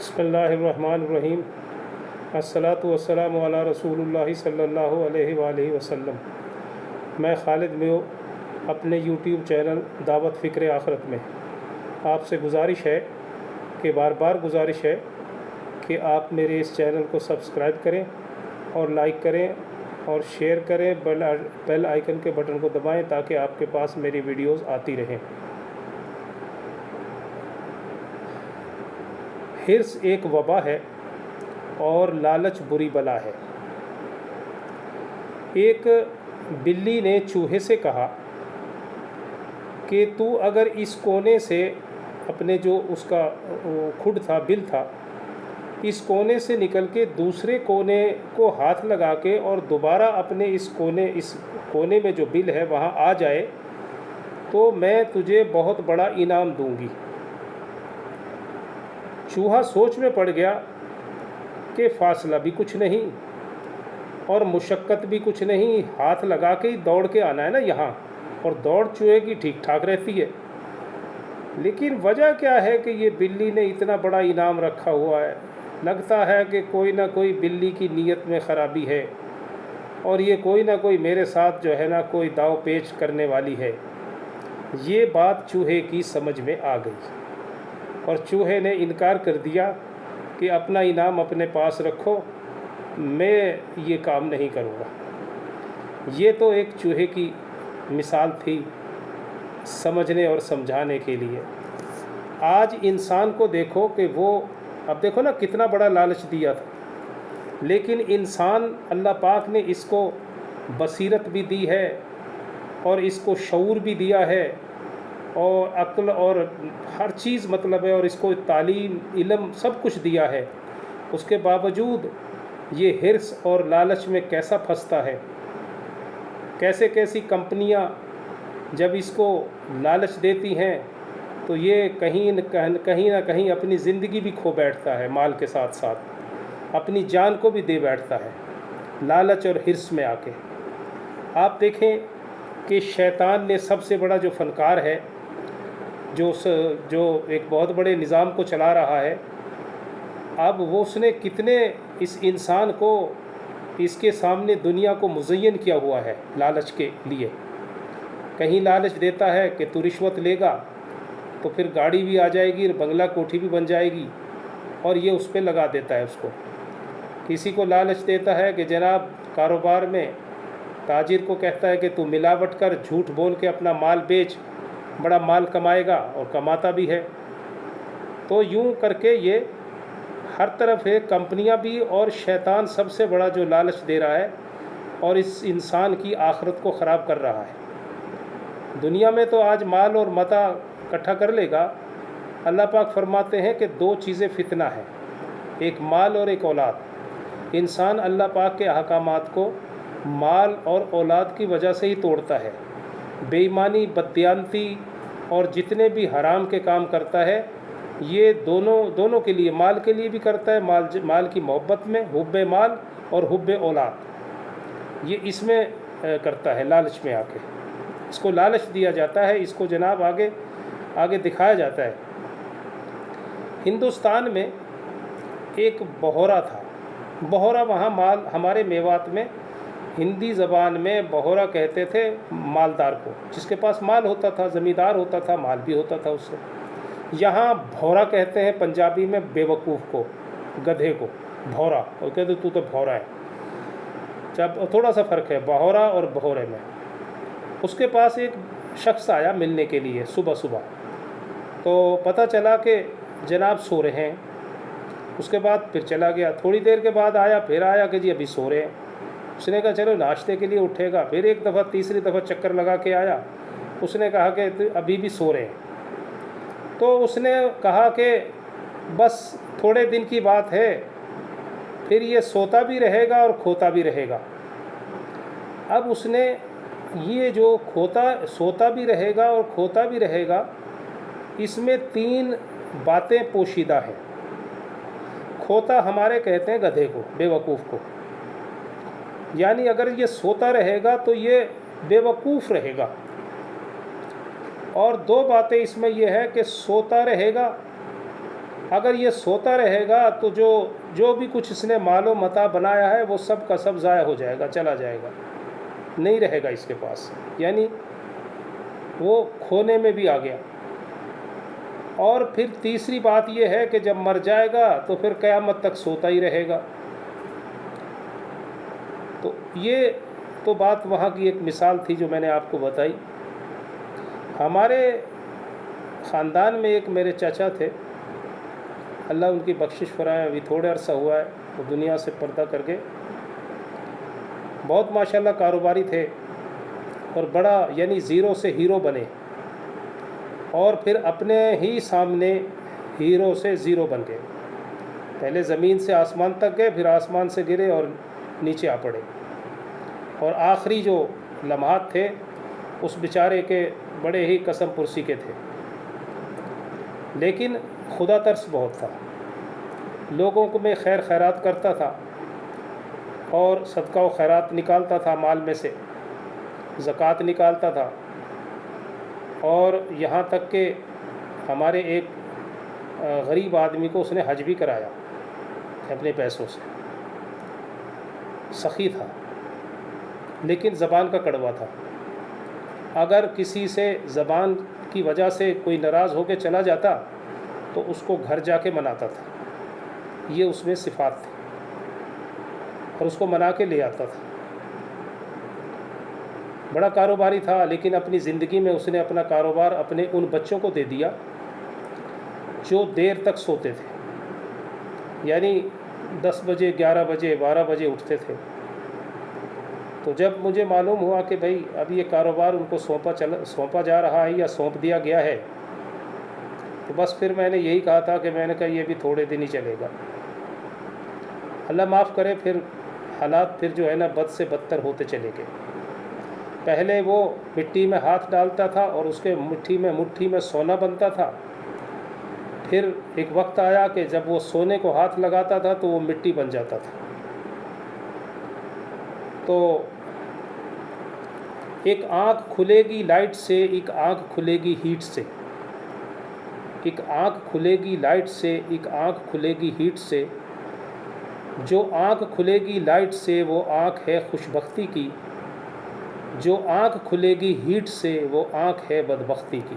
بسم اللہ الرحمن الرحیم۔ الصلاۃ والسلام علی رسول اللہ صلی اللہ علیہ وآلہ وسلم۔ میں خالد میو اپنے یوٹیوب چینل دعوت فکر آخرت میں آپ سے گزارش ہے کہ بار گزارش ہے کہ آپ میرے اس چینل کو سبسکرائب کریں اور لائک کریں اور شیئر کریں، بیل آئیکن کے بٹن کو دبائیں تاکہ آپ کے پاس میری ویڈیوز آتی رہیں۔ حرص ایک وبا ہے اور لالچ بری بلا ہے۔ ایک بلی نے چوہے سے کہا کہ تو اگر اس کونے سے اپنے جو اس کا کھڈ تھا، بل تھا، اس کونے سے نکل کے دوسرے کونے کو ہاتھ لگا کے اور دوبارہ اپنے اس کونے میں جو بل ہے وہاں آ جائے تو میں تجھے بہت بڑا انعام دوں گی۔ چوہا سوچ میں پڑ گیا کہ فاصلہ بھی کچھ نہیں اور مشقت بھی کچھ نہیں، ہاتھ لگا کے ہی دوڑ کے آنا ہے نا یہاں، اور دوڑ چوہے کی ٹھیک ٹھاک رہتی ہے، لیکن وجہ کیا ہے کہ یہ بلی نے اتنا بڑا انعام رکھا ہوا ہے؟ لگتا ہے کہ کوئی نہ کوئی بلی کی نیت میں خرابی ہے اور یہ کوئی نہ کوئی میرے ساتھ جو ہے نا کوئی داؤ پیچ کرنے والی ہے۔ یہ بات چوہے کی سمجھ میں آ گئی اور چوہے نے انکار کر دیا کہ اپنا انعام اپنے پاس رکھو، میں یہ کام نہیں کروں گا۔ یہ تو ایک چوہے کی مثال تھی سمجھنے اور سمجھانے کے لیے۔ آج انسان کو دیکھو کہ وہ اب دیکھو نا کتنا بڑا لالچ دیا تھا، لیکن انسان اللہ پاک نے اس کو بصیرت بھی دی ہے اور اس کو شعور بھی دیا ہے اور عقل اور ہر چیز مطلب ہے، اور اس کو تعلیم، علم سب کچھ دیا ہے۔ اس کے باوجود یہ حرص اور لالچ میں کیسا پھنستا ہے۔ کیسی کمپنیاں جب اس کو لالچ دیتی ہیں تو یہ کہیں نہ کہیں اپنی زندگی بھی کھو بیٹھتا ہے، مال کے ساتھ ساتھ اپنی جان کو بھی دے بیٹھتا ہے لالچ اور حرص میں آ کے۔ آپ دیکھیں کہ شیطان نے سب سے بڑا جو فنکار ہے، جو ایک بہت بڑے نظام کو چلا رہا ہے، اب وہ اس نے کتنے اس انسان کو اس کے سامنے دنیا کو مزین کیا ہوا ہے لالچ کے لیے۔ کہیں لالچ دیتا ہے کہ تو رشوت لے گا تو پھر گاڑی بھی آ جائے گی، بنگلہ کوٹھی بھی بن جائے گی، اور یہ اس پہ لگا دیتا ہے اس کو۔ کسی کو لالچ دیتا ہے کہ جناب کاروبار میں تاجر کو کہتا ہے کہ تو ملاوٹ کر، جھوٹ بول کے اپنا مال بیچ، بڑا مال کمائے گا، اور کماتا بھی ہے۔ تو یوں کر کے یہ ہر طرف ہے، کمپنیاں بھی اور شیطان سب سے بڑا جو لالچ دے رہا ہے اور اس انسان کی آخرت کو خراب کر رہا ہے۔ دنیا میں تو آج مال اور متاع اکٹھا کر لے گا۔ اللہ پاک فرماتے ہیں کہ دو چیزیں فتنہ ہیں، ایک مال اور ایک اولاد۔ انسان اللہ پاک کے احکامات کو مال اور اولاد کی وجہ سے ہی توڑتا ہے۔ بے ایمانی، بددیانتی اور جتنے بھی حرام کے کام کرتا ہے، یہ دونوں کے لیے، مال کے لیے بھی کرتا ہے، مال کی محبت میں، حب مال اور حب اولاد، یہ اس میں کرتا ہے لالچ میں آ کے۔ اس کو لالچ دیا جاتا ہے، اس کو جناب آگے دکھایا جاتا ہے۔ ہندوستان میں ایک بہورا تھا، بہورا وہاں ہمارے میوات میں ہندی زبان میں بہورا کہتے تھے مالدار کو، جس کے پاس مال ہوتا تھا، زمیندار ہوتا تھا، مال بھی ہوتا تھا اس سے۔ یہاں بھورا کہتے ہیں پنجابی میں بے وقوف کو، گدھے کو بھورا، اور کہتے تو بھورا ہے۔ جب تھوڑا سا فرق ہے بہورا اور بہورے میں۔ اس کے پاس ایک شخص آیا ملنے کے لیے صبح، تو پتہ چلا کہ جناب سو رہے ہیں۔ اس کے بعد پھر چلا گیا، تھوڑی دیر کے بعد پھر آیا کہ جی ابھی سو رہے ہیں۔ اس نے کہا چلو ناشتے کے لیے اٹھے گا، پھر ایک دفعہ تیسری دفعہ چکر لگا کے آیا، اس نے کہا کہ ابھی بھی سو رہے ہیں۔ تو اس نے کہا کہ بس تھوڑے دن کی بات ہے، پھر یہ سوتا بھی رہے گا اور کھوتا بھی رہے گا۔ اب اس نے یہ جو سوتا بھی رہے گا اور کھوتا بھی رہے گا، اس میں 3 باتیں پوشیدہ ہیں۔ کھوتا ہمارے کہتے ہیں گدھے کو، بے وقوف کو، یعنی اگر یہ سوتا رہے گا تو یہ بے وقوف رہے گا۔ اور 2 باتیں اس میں یہ ہے کہ سوتا رہے گا اگر یہ سوتا رہے گا تو جو بھی کچھ اس نے مال و متاع بنایا ہے وہ سب کا سب ضائع ہو جائے گا، چلا جائے گا، نہیں رہے گا اس کے پاس، یعنی وہ کھونے میں بھی آ گیا۔ اور پھر تیسری بات یہ ہے کہ جب مر جائے گا تو پھر قیامت تک سوتا ہی رہے گا۔ تو یہ تو بات وہاں کی ایک مثال تھی جو میں نے آپ کو بتائی۔ ہمارے خاندان میں ایک میرے چچا تھے، اللہ ان کی بخشش فرمائے، ابھی تھوڑے عرصہ ہوا ہے وہ دنیا سے پردہ کر کے، بہت ماشاءاللہ کاروباری تھے اور بڑا یعنی زیرو سے ہیرو بنے، اور پھر اپنے ہی سامنے ہیرو سے زیرو بن گئے۔ پہلے زمین سے آسمان تک گئے، پھر آسمان سے گرے اور نیچے آ پڑے، اور آخری جو لمحات تھے اس بیچارے کے بڑے ہی قسم پرسی کے تھے، لیکن خدا ترس بہت تھا، لوگوں کو میں خیر خیرات کرتا تھا اور صدقہ و خیرات نکالتا تھا، مال میں سے زکوٰۃ نکالتا تھا، اور یہاں تک کہ ہمارے ایک غریب آدمی کو اس نے حج بھی کرایا اپنے پیسوں سے۔ سخی تھا لیکن زبان کا کڑوا تھا، اگر کسی سے زبان کی وجہ سے کوئی ناراض ہو کے چلا جاتا تو اس کو گھر جا کے مناتا تھا، یہ اس میں صفات تھی، اور اس کو منا کے لے آتا تھا۔ بڑا کاروباری تھا، لیکن اپنی زندگی میں اس نے اپنا کاروبار اپنے ان بچوں کو دے دیا جو دیر تک سوتے تھے، یعنی 10 بجے 11 بجے 12 بجے اٹھتے تھے۔ تو جب مجھے معلوم ہوا کہ بھئی اب یہ کاروبار ان کو سونپا جا رہا ہے یا سونپ دیا گیا ہے، تو بس پھر میں نے یہی کہا تھا کہ میں نے کہا یہ بھی تھوڑے دن ہی چلے گا، اللہ معاف کرے۔ پھر حالات پھر جو ہے نا بد سے بدتر ہوتے چلے گئے۔ پہلے وہ مٹی میں ہاتھ ڈالتا تھا اور اس کے مٹھی میں سونا بنتا تھا، پھر ایک وقت آیا کہ جب وہ سونے کو ہاتھ لگاتا تھا تو وہ مٹی بن جاتا تھا۔ تو ایک آنکھ کھلے گی لائٹ سے، ایک آنکھ کھلے گی ہیٹ سے، ایک آنکھ کھلے گی لائٹ سے، ایک آنکھ کھلے گی ہیٹ سے۔ جو آنکھ کھلے گی لائٹ سے وہ آنکھ ہے خوش بختی کی، جو آنکھ کھلے گی ہیٹ سے وہ آنکھ ہے بدبختی کی۔